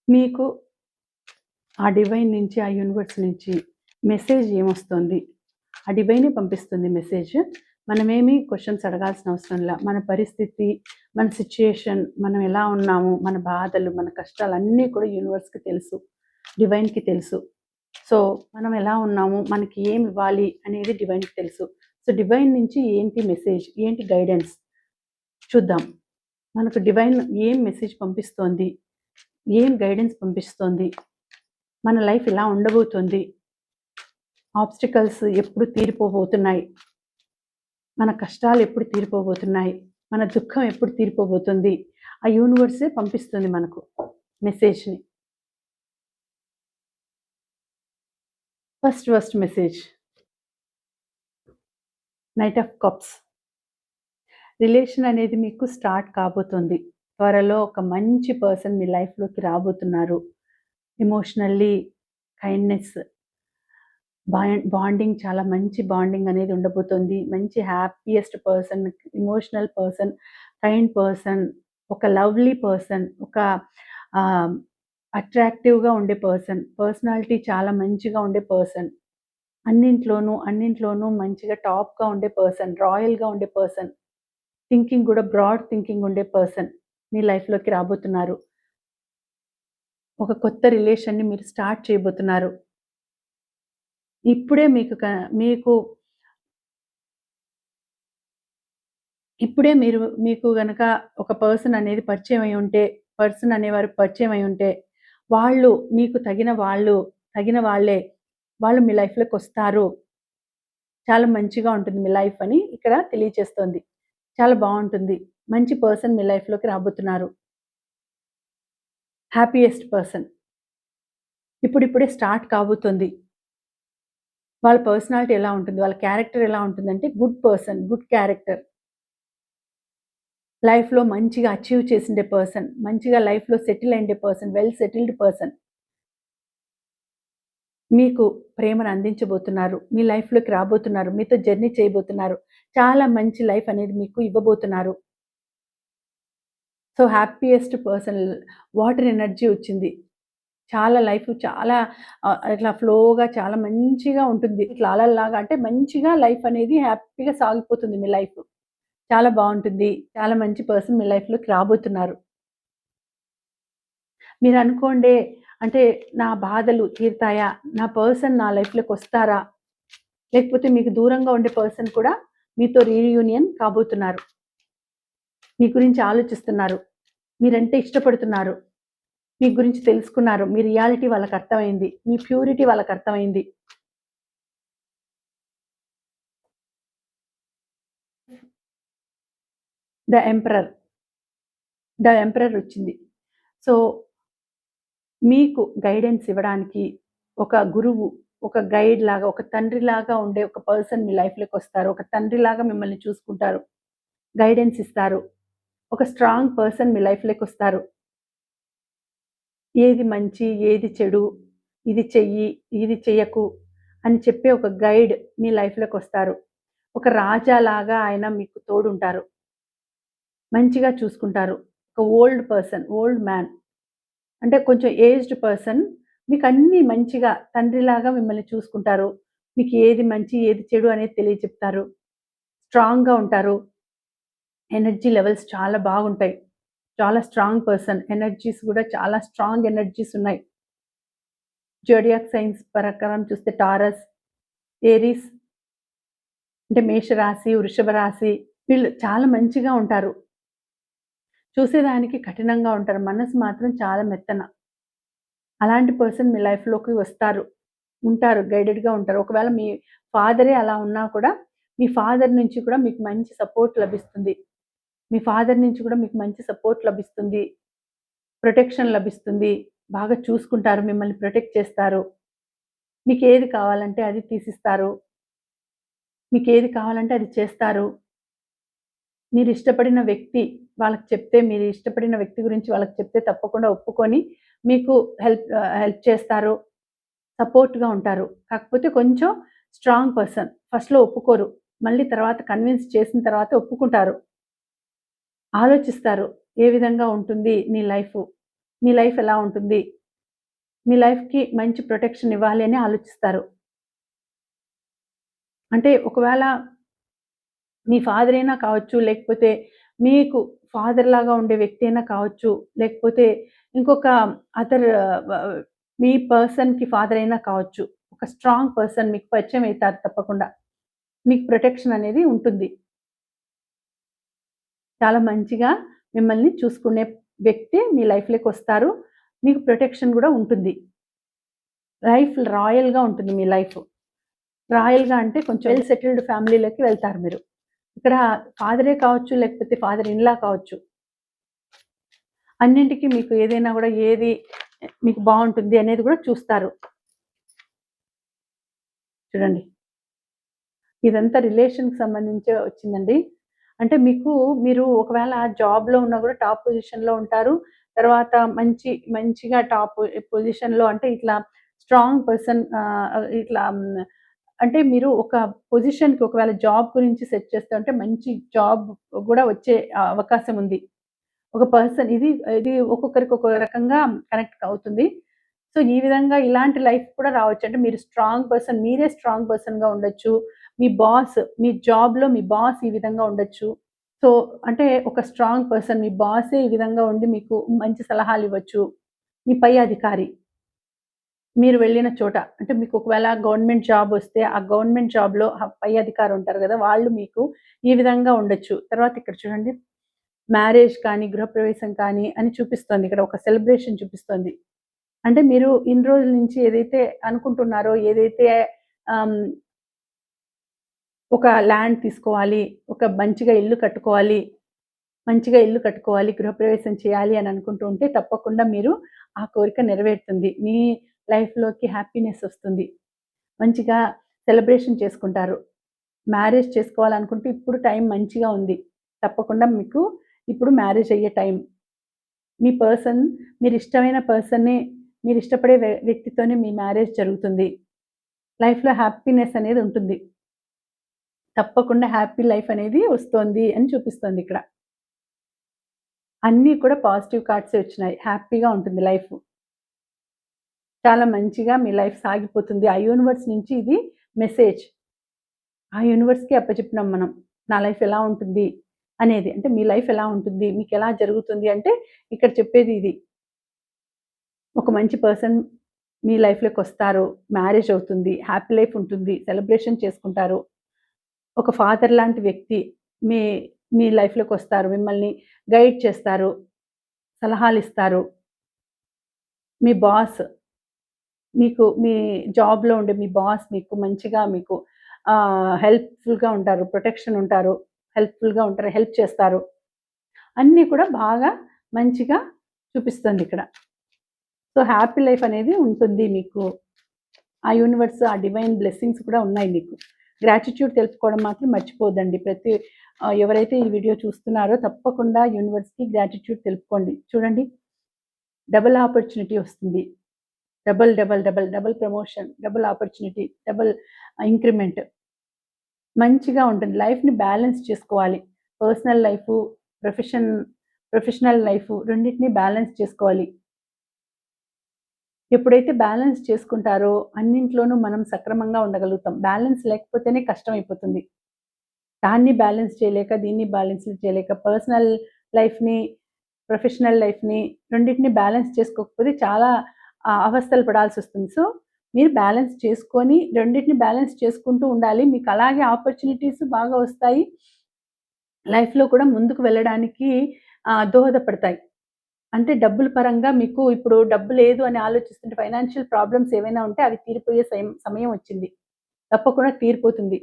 మీకు ఆ డివైన్ నుంచి, ఆ యూనివర్స్ నుంచి మెసేజ్ ఏమొస్తుంది? ఆ డివైనే పంపిస్తుంది మెసేజ్. మనమేమి క్వెషన్స్ అడగాల్సిన అవసరంలా. మన పరిస్థితి, మన సిట్యుయేషన్, మనం ఎలా ఉన్నాము, మన బాధలు, మన కష్టాలన్నీ కూడా యూనివర్స్‌కి తెలుసు. డివైన్‌కి తెలుసు. సో, మనం ఎలా ఉన్నాము, మనకి ఏమి ఇవ్వాలి అనేది డివైన్‌కి తెలుసు. సో, డివైన్ నుంచి ఏంటి మెసేజ్? ఏంటి గైడెన్స్? చూద్దాం. మనకు డివైన్ ఏం మెసేజ్ పంపిస్తోంది? ఏం గైడెన్స్ పంపిస్తోంది? మన లైఫ్ ఎలా ఉండబోతుంది? ఆబ్స్టికల్స్ ఎప్పుడు తీరిపోబోతున్నాయి? మన కష్టాలు ఎప్పుడు తీరిపోబోతున్నాయి? మన దుఃఖం ఎప్పుడు తీరిపోబోతుంది? ఆ యూనివర్సే పంపిస్తుంది మనకు మెసేజ్‌ని. First message knight of cups. Relation అనేది మీకు స్టార్ట్ కాబోతుంది. త్వరలో ఒక మంచి పర్సన్ మీ లైఫ్‌లోకి రాబోతున్నారు. ఎమోషనల్లీ కైండ్‌నెస్ బాండింగ్ చాలా మంచి బాండింగ్ అనేది ఉండబోతుంది. మంచి happiest person, emotional person, kind person, ఒక లవ్లీ పర్సన్, ఒక ఆహ్, అట్రాక్టివ్‌గా ఉండే పర్సన్, పర్సనాలిటీ చాలా మంచిగా ఉండే పర్సన్, అన్నింట్లోనూ మంచిగా టాప్‌గా ఉండే పర్సన్, రాయల్‌గా ఉండే పర్సన్, థింకింగ్ కూడా బ్రాడ్ థింకింగ్ ఉండే పర్సన్ మీ లైఫ్‌లోకి రాబోతున్నారు. ఒక కొత్త రిలేషన్‌ని మీరు స్టార్ట్ చేయబోతున్నారు. ఇప్పుడే మీకు ఇప్పుడే మీకు గనక ఒక పర్సన్ అనేవారు పరిచయం అయ్యి ఉంటే, వాళ్ళు మీకు తగిన వాళ్ళే, వాళ్ళు మీ లైఫ్‌లోకొస్తారు. చాలా మంచిగా ఉంటుంది మీ లైఫ్ అని ఇక్కడ తెలియచేస్తోంది. చాలా బావుంటుంది. మంచి పర్సన్ మీ లైఫ్‌లోకి రాబోతున్నారు. Happiest person. ఇప్పుడిప్పుడే స్టార్ట్ కాబోతుంది. వాళ్ళ పర్సనాలిటీ ఎలా ఉంటుంది? వాళ్ళ క్యారెక్టర్ ఎలా ఉంటుందంటే గుడ్ పర్సన్, గుడ్ క్యారెక్టర్. లైఫ్‌లో మంచిగా అచీవ్ చేసిండే పర్సన్, మంచిగా లైఫ్‌లో సెటిల్ అయ్యిండే పర్సన్, వెల్ సెటిల్డ్ పర్సన్. మీకు ప్రేమను అందించబోతున్నారు. మీ లైఫ్‌లోకి రాబోతున్నారు. మీతో జర్నీ చేయబోతున్నారు. చాలా మంచి లైఫ్ అనేది మీకు ఇవ్వబోతున్నారు. So, happiest person water energy వచ్చింది. చాలా లైఫ్ చాలా ఇట్లా ఫ్లోగా చాలా మంచిగా ఉంటుంది. ఇట్లా అలల్లాగా అంటే మంచిగా లైఫ్ అనేది హ్యాపీగా సాగిపోతుంది మీ లైఫ్. చాలా బావుంటుంది. చాలా మంచి పర్సన్ మీ లైఫ్‌లోకి రాబోతున్నారు. మీరనుకోండే అంటే నా బాధలు తీరుతాయా? నా పర్సన్ నా లైఫ్‌లోకొస్తారా? లేకపోతే మీకు దూరంగా ఉండే పర్సన్ కూడా మీతో రీయూనియన్ కాబోతున్నారు. మీ గురించి ఆలోచిస్తున్నారు. మీరంటే ఇష్టపడుతున్నారు. మీ గురించి తెలుసుకున్నారు. మీ రియాలిటీ వాళ్ళకర్థమైంది. మీ ప్యూరిటీ వాళ్ళకర్థమైంది. The emperor. ద ఎంపరర్ వచ్చింది. సో, మీకు గైడెన్స్ ఇవ్వడానికి ఒక గురువు, ఒక గైడ్‌లాగా, ఒక తండ్రిలాగా ఉండే ఒక పర్సన్ మీ లైఫ్‌లోకొస్తారు. ఒక తండ్రిలాగా మిమ్మల్ని చూసుకుంటారు. గైడెన్స్ ఇస్తారు. ఒక స్ట్రాంగ్ పర్సన్ మీ లైఫ్‌లోకొస్తారు. ఏది మంచి, ఏది చెడు, ఇది చెయ్యి, ఇది చెయ్యకు అని చెప్పే ఒక గైడ్ మీ లైఫ్‌లోకొస్తారు. ఒక రాజాలాగా ఆయన మీకు తోడుంటారు. మంచిగా చూసుకుంటారు. ఒక ఓల్డ్ పర్సన్, ఓల్డ్ మ్యాన్ అంటే కొంచెం ఏజ్డ్ పర్సన్ మీకన్నీ మంచిగా తండ్రిలాగా మిమ్మల్ని చూసుకుంటారు. మీకు ఏది మంచి, ఏది చెడు అనేది తెలియచెప్తారు. స్ట్రాంగ్‌గా ఉంటారు. ఎనర్జీ లెవెల్స్ చాలా బాగుంటాయి. చాలా స్ట్రాంగ్ పర్సన్. ఎనర్జీస్ గూడా చాలా స్ట్రాంగ్ ఎనర్జీస్ ఉన్నాయి. జోడియాక్ సైన్స్ ప్రకారం చూస్తే టారస్, ఏరీస్ అంటే మేషరాశి, వృషభ రాశి వీళ్ళు చాలా మంచిగా ఉంటారు. చూసేదానికి కఠినంగా ఉంటారు. మనసు మాత్రం చాలా మెత్తన. అలాంటి పర్సన్ మీ లైఫ్‌లోకి వస్తారు. ఉంటారు. గైడెడ్‌గా ఉంటారు. ఒకవేళ మీ ఫాదరే అలా ఉన్నా కూడా, మీ ఫాదర్ నుంచి కూడా మీకు మంచి సపోర్ట్ లభిస్తుంది. మీ ఫాదర్ నుంచి కూడా మీకు మంచి సపోర్ట్ లభిస్తుంది. ప్రొటెక్షన్ లభిస్తుంది. బాగా చూసుకుంటారు. మిమ్మల్ని ప్రొటెక్ట్ చేస్తారు. మీకేది కావాలంటే అది తీసిస్తారు. మీకేది కావాలంటే అది చేస్తారు. మీరిష్టపడిన వ్యక్తి మీరు ఇష్టపడిన వ్యక్తి గురించి వాళ్ళకి చెప్తే తప్పకుండా ఒప్పుకొని మీకు హెల్ప్ చేస్తారు. సపోర్ట్‌గా ఉంటారు. కాకపోతే కొంచెం స్ట్రాంగ్ పర్సన్. ఫస్ట్‌లో ఒప్పుకోరు. మళ్ళీ తర్వాత కన్విన్స్ చేసిన తర్వాత ఒప్పుకుంటారు. ఆలోచిస్తారు. ఏ విధంగా ఉంటుంది నీ లైఫు? మీ లైఫ్ ఎలా ఉంటుంది, మీ లైఫ్‌కి మంచి ప్రొటెక్షన్ ఇవ్వాలి అని ఆలోచిస్తారు. అంటే ఒకవేళ మీ ఫాదర్ అయినా కావచ్చు, లేకపోతే మీకు ఫాదర్‌లాగా ఉండే వ్యక్తి అయినా కావచ్చు, లేకపోతే ఇంకొక అదర్ వ మీ పర్సన్‌కి ఫాదర్ అయినా కావచ్చు. ఒక స్ట్రాంగ్ పర్సన్ మీకు పరిచయం అయితారు తప్పకుండా. మీకు ప్రొటెక్షన్ అనేది ఉంటుంది. చాలా మంచిగా మిమ్మల్ని చూసుకునే వ్యక్తి మీ లైఫ్‌లోకొస్తారు. మీకు ప్రొటెక్షన్ గూడా ఉంటుంది. లైఫ్ రాయల్‌గా ఉంటుంది మీ లైఫ్. రాయల్‌గా అంటే కొంచెం వెల్ సెటిల్డ్ ఫ్యామిలీలోకి వెళ్తారు మీరు. ఇక్కడ ఫాదరే కావచ్చు, లేకపోతే ఫాదర్ ఇన్ లా కావచ్చు. అన్నింటికి మీకు ఏదైనా గూడా ఏది మీకు బావుంటుంది అనేది గూడా చూస్తారు. చూడండి. ఇదంతా రిలేషన్‌కి సంబంధించే వచ్చిందండి. అంటే మీరు ఒకవేళ జాబ్‌లో ఉన్నా గూడా టాప్ పొజిషన్‌లో ఉంటారు. తర్వాత మంచిగా టాప్ పొజిషన్‌లో అంటే ఇట్లా స్ట్రాంగ్ పర్సన్ ఇట్లా అంటే మీరు ఒక పొజిషన్‌కి ఒకవేళ జాబ్ గురించి సెట్ చేస్తూ ఉంటే మంచి జాబ్ గూడా వచ్చే అవకాశం ఉంది. ఒక పర్సన్ ఇది ఒక్కొక్కరికి ఒక్కో రకంగా కనెక్ట్ అవుతుంది. సో, ఈ విధంగా ఇలాంటి లైఫ్ కూడా రావచ్చు. అంటే మీరు స్ట్రాంగ్ పర్సన్ మీరే స్ట్రాంగ్ పర్సన్‌గా ఉండొచ్చు. మీ జాబ్‌లో మీ బాస్ ఈ విధంగా ఉండొచ్చు. సో, అంటే ఒక స్ట్రాంగ్ పర్సన్ మీ బాసే ఈ విధంగా ఉండి మీకు మంచి సలహాలివ్వచ్చు. మీ పై అధికారి. మీరు వెళ్ళిన చోట అంటే మీకు ఒకవేళ గవర్నమెంట్ జాబ్ వస్తే, ఆ గవర్నమెంట్ జాబ్‌లో పై అధికారి ఉంటారు గదా! వాళ్ళు మీకు ఈ విధంగా ఉండొచ్చు. తర్వాత ఇక్కడ చూడండి మ్యారేజ్ కానీ, గృహప్రవేశం కానీ అని చూపిస్తోంది. ఇక్కడ ఒక సెలబ్రేషన్ చూపిస్తోంది. అంటే మీరు ఇన్ని రోజుల నుంచి ఏదైతే అనుకుంటున్నారో, ఏదైతే ఆహ్, ఒక ల్యాండ్ తీసుకోవాలి, ఒక మంచిగా ఇల్లు కట్టుకోవాలి, గృహప్రవేశం చేయాలి అని అనుకుంటూ ఉంటే తప్పకుండా మీరు ఆ కోరిక నెరవేరుతుంది. మీ లైఫ్‌లోకి హ్యాపీనెస్ వస్తుంది. మంచిగా సెలబ్రేషన్ చేసుకుంటారు. మ్యారేజ్ చేసుకోవాలనుకుంటే ఇప్పుడు టైం మంచిగా ఉంది. తప్పకుండా మీకు ఇప్పుడు మ్యారేజ్ అయ్యే టైం. మీ పర్సన్ మీరిష్టమైన పర్సన్‌ని మీరిష్టపడే వ్యక్తితోనే మీ మ్యారేజ్ జరుగుతుంది. లైఫ్‌లో హ్యాపీనెస్ అనేది ఉంటుంది. తప్పకుండా హ్యాపీ లైఫ్ అనేది వస్తోంది అని చూపిస్తోందిక్కడ. అన్నీ కూడా పాజిటివ్ కార్డ్సే వచ్చినాయి. హ్యాపీగా ఉంటుంది లైఫ్. చాలా మంచిగా మీ లైఫ్ సాగిపోతుంది. ఆ యూనివర్స్ నుంచి ఇది మెసేజ్. ఆ యూనివర్స్‌కి అప్పచెప్పినాం మనం. నా లైఫ్ ఎలా ఉంటుంది అనేది. అంటే మీ లైఫ్ ఎలా ఉంటుంది? మీకెలా జరుగుతుంది అంటే ఇక్కడ చెప్పేది ఇది. ఒక మంచి పర్సన్ మీ లైఫ్‌లోకొస్తారు. మ్యారేజ్ అవుతుంది. హ్యాపీ లైఫ్ ఉంటుంది. సెలబ్రేషన్ చేసుకుంటారు. ఒక ఫాదర్ లాంటి వ్యక్తి మీ మీ లైఫ్‌లోకొస్తారు. మిమ్మల్ని గైడ్ చేస్తారు. సలహాలిస్తారు. మీ బాస్ మీ జాబ్‌లో ఉండే మీ బాస్ మీకు మంచిగా మీకు హెల్ప్‌ఫుల్‌గా ఉంటారు. ప్రొటెక్షన్ ఉంటారు. హెల్ప్‌ఫుల్‌గా ఉంటారు. హెల్ప్ చేస్తారు. అన్నీ కూడా బాగా మంచిగా చూపిస్తుందిక్కడ. సో, హ్యాపీ లైఫ్ అనేది ఉంటుంది మీకు. ఆ యూనివర్స్, ఆ డివైన్ బ్లెస్సింగ్స్ కూడా ఉన్నాయి మీకు. గ్రాటిట్యూడ్ తెలుపుకోవడం మాత్రం మర్చిపోవద్దండి. ఎవరైతే ఈ వీడియో చూస్తున్నారో తప్పకుండా యూనివర్స్‌కి గ్రాటిట్యూడ్ తెలుపుకోండి. చూడండి డబుల్ ఆపర్చునిటీ వస్తుంది. Double promotion, double opportunity, double increment మంచిగా ఉంటుంది. లైఫ్‌ని బ్యాలెన్స్ చేసుకోవాలి. Personal life, profession professional life రెండిటిని బ్యాలెన్స్ చేసుకోవాలి. ఎప్పుడైతే బ్యాలెన్స్ చేసుకుంటారో అన్నింట్లోనూ మనం సక్రమంగా ఉండగలుగుతాం. బ్యాలెన్స్ లేకపోతేనే కష్టమైపోతుంది. దీన్ని బ్యాలెన్స్ చేయలేక పర్సనల్ లైఫ్‌ని, ప్రొఫెషనల్ లైఫ్‌ని రెండిటిని బ్యాలెన్స్ చేసుకోకపోతే చాలా అవస్థలు పడాల్సొస్తుంది. సో, మీరు బ్యాలెన్స్ చేసుకొని రెండిటిని బ్యాలెన్స్ చేసుకుంటూ ఉండాలి. మీకు అలాగే ఆపర్చునిటీస్ బాగా వస్తాయి. లైఫ్‌లో కూడా ముందుకు వెళ్ళడానికి దోహదపడతాయి. అంటే డబ్బుల పరంగా మీకు ఇప్పుడు డబ్బు లేదు అని ఆలోచిస్తుంటే ఫైనాన్షియల్ ప్రాబ్లమ్స్ ఏవైనా ఉంటే అవి తీరిపోయే సమయం వచ్చింది. తప్పకుండా తీరిపోతుంది.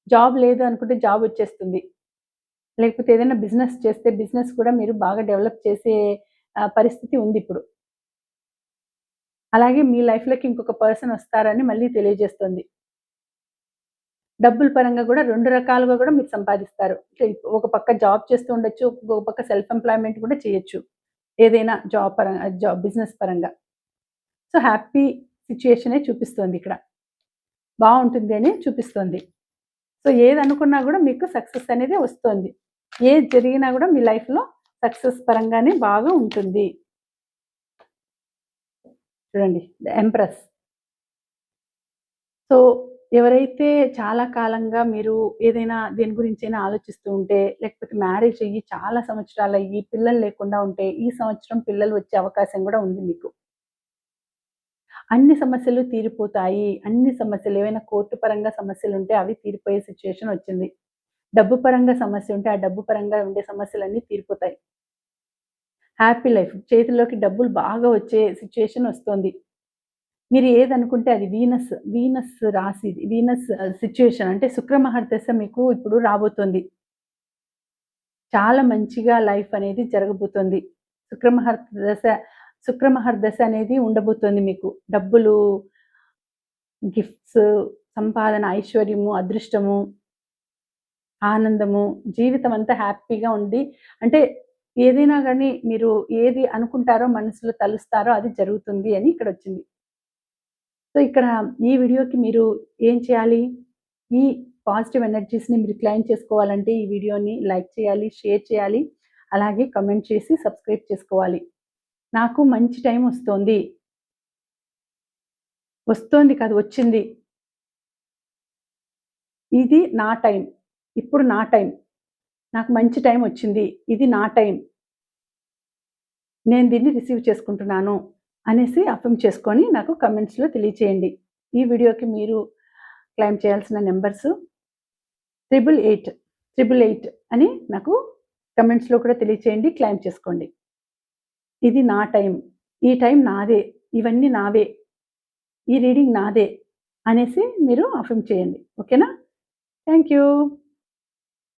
జాబ్ లేదు అనుకుంటే జాబ్ వచ్చేస్తుంది. లేకపోతే ఏదైనా బిజినెస్ చేస్తే బిజినెస్ కూడా మీరు బాగా డెవలప్ చేసే పరిస్థితి ఉందిప్పుడు. అలాగే మీ లైఫ్‌లోకి ఇంకొక పర్సన్ వస్తారని మళ్ళీ తెలియజేస్తుంది. డబ్బుల పరంగా గూడా 2 రకాలుగా గూడా మీరు సంపాదిస్తారు. ఒక పక్క జాబ్ చేస్తూ ఉండొచ్చు. ఒక పక్క సెల్ఫ్ ఎంప్లాయ్‌మెంట్ కూడా చేయొచ్చు. ఏదైనా బిజినెస్ పరంగా. సో, హ్యాపీ సిట్యుయేషనే చూపిస్తోందిక్కడ. బావుంటుంది అని చూపిస్తోంది. సో, ఏదనుకున్నా గూడా మీకు సక్సెస్ అనేది వస్తోంది. ఏది జరిగినా గూడా మీ లైఫ్‌లో సక్సెస్ పరంగానే బాగా ఉంటుంది. చూడండి ద ఎంప్రెస్. సో, ఎవరైతే చాలా కాలంగా మీరు ఏదైనా దేని గురించైనా ఆలోచిస్తూ ఉంటే, లేకపోతే మ్యారేజ్ అయ్యి చాలా సంవత్సరాలయ్యి పిల్లలు లేకుండా ఉంటే, ఈ సంవత్సరం పిల్లలు వచ్చే అవకాశం గూడా ఉంది మీకు. అన్ని సమస్యలు తీరిపోతాయి. అన్ని సమస్యలు ఏవైనా కోర్టు పరంగా సమస్యలుంటే అవి తీరిపోయే సిట్యుయేషన్ వచ్చింది. డబ్బు పరంగా సమస్య ఉంటే, ఆ డబ్బు పరంగా ఉండే సమస్యలన్నీ తీరిపోతాయి. హ్యాపీ లైఫ్ చేతుల్లోకి డబ్బులు బాగా వచ్చే సిట్యుయేషన్ వస్తోంది. మీరు ఏదనుకుంటే అది వీనస్ రాశి ఇది. వీనస్ సిట్యుయేషన్ అంటే శుక్ర మహర్దశ మీకు ఇప్పుడు రాబోతోంది. చాలా మంచిగా లైఫ్ అనేది జరగబోతోంది. శుక్ర మహర్దశ శుక్ర మహర్దశ అనేది ఉండబోతోంది మీకు. డబ్బులు, గిఫ్ట్స్, సంపాదన, ఐశ్వర్యము, అదృష్టము, ఆనందము, జీవితం అంతా హ్యాపీగా ఉండి అంటే ఏదైనా గాని మీరు ఏది అనుకుంటారో మనసులో తలుస్తారో అది జరుగుతుంది అని ఇక్కడొచ్చింది. సో, ఇక్కడ ఈ వీడియోకి మీరు ఏం చేయాలి? ఈ పాజిటివ్ ఎనర్జీస్‌ని మీరు క్లెయిమ్ చేసుకోవాలంటే ఈ వీడియోని లైక్ చేయాలి, షేర్ చేయాలి. అలాగే కామెంట్ చేసి సబ్స్క్రైబ్ చేసుకోవాలి. నాకు మంచి టైం వస్తోంది. వస్తోంది కాదు వచ్చింది. ఇది నా టైం. ఇప్పుడు నా టైం. నాకు మంచి టైం వచ్చింది. ఇది నా టైం. నేను దీన్ని రిసీవ్ చేసుకుంటున్నాను అనేసి అఫర్మ్ చేసుకొని నాకు కామెంట్స్‌లో తెలియచేయండి. ఈ వీడియోకి మీరు క్లెయిమ్ చేయాల్సిన నంబర్స్ 888 అని నాకు కామెంట్స్‌లో కూడా తెలియచేయండి. క్లెయిమ్ చేసుకోండి. ఇది నా టైం. ఈ టైం నాదే. ఇవన్నీ నావే. ఈ రీడింగ్ నాదే అనేసి మీరు అఫర్మ్ చేయండి. ఓకేనా? Thank you.